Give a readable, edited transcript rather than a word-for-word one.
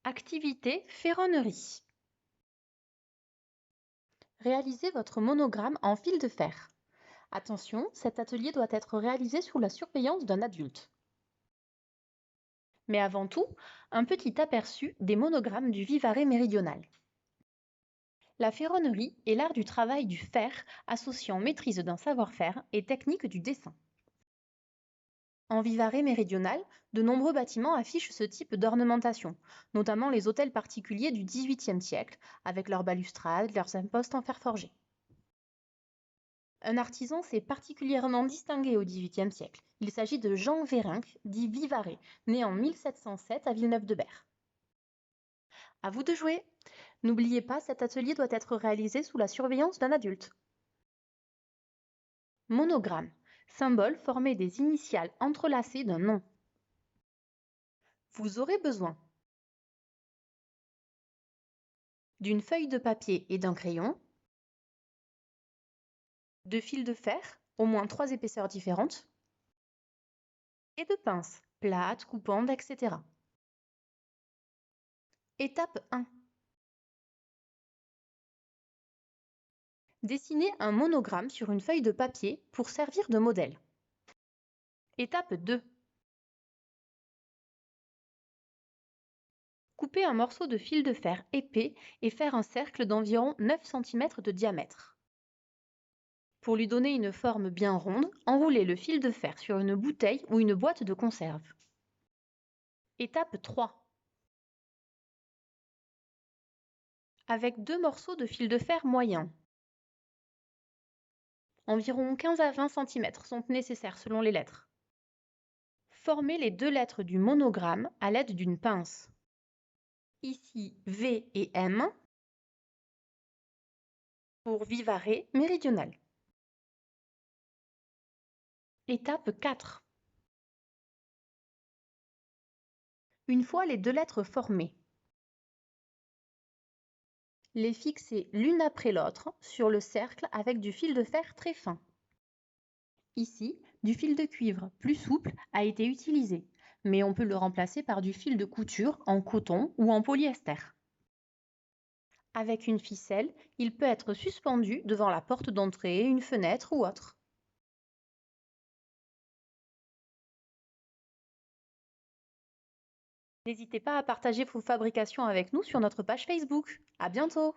Activité ferronnerie. Réalisez votre monogramme en fil de fer. Attention, cet atelier doit être réalisé sous la surveillance d'un adulte. Mais avant tout, un petit aperçu des monogrammes du Vivarais méridional. La ferronnerie est l'art du travail du fer associant maîtrise d'un savoir-faire et technique du dessin. En Vivarais méridional, de nombreux bâtiments affichent ce type d'ornementation, notamment les hôtels particuliers du XVIIIe siècle, avec leurs balustrades, leurs impostes en fer forgé. Un artisan s'est particulièrement distingué au XVIIIe siècle. Il s'agit de Jean Vérinck, dit Vivarais, né en 1707 à Villeneuve-de-Berg. À vous de jouer! N'oubliez pas, cet atelier doit être réalisé sous la surveillance d'un adulte. Monogramme, symbole formé des initiales entrelacées d'un nom. Vous aurez besoin d'une feuille de papier et d'un crayon, de fil de fer, au moins 3 épaisseurs différentes, et de pinces, plates, coupantes, etc. Étape 1. Dessinez un monogramme sur une feuille de papier pour servir de modèle. Étape 2. Coupez un morceau de fil de fer épais et faire un cercle d'environ 9 cm de diamètre. Pour lui donner une forme bien ronde, enroulez le fil de fer sur une bouteille ou une boîte de conserve. Étape 3. Avec 2 morceaux de fil de fer moyen, environ 15 à 20 cm sont nécessaires selon les lettres. Formez les 2 lettres du monogramme à l'aide d'une pince. Ici V et M pour Vivarais méridional. Étape 4. Une fois les 2 lettres formées, les fixer l'une après l'autre sur le cercle avec du fil de fer très fin. Ici, du fil de cuivre plus souple a été utilisé, mais on peut le remplacer par du fil de couture en coton ou en polyester. Avec une ficelle, il peut être suspendu devant la porte d'entrée, une fenêtre ou autre. N'hésitez pas à partager vos fabrications avec nous sur notre page Facebook. À bientôt!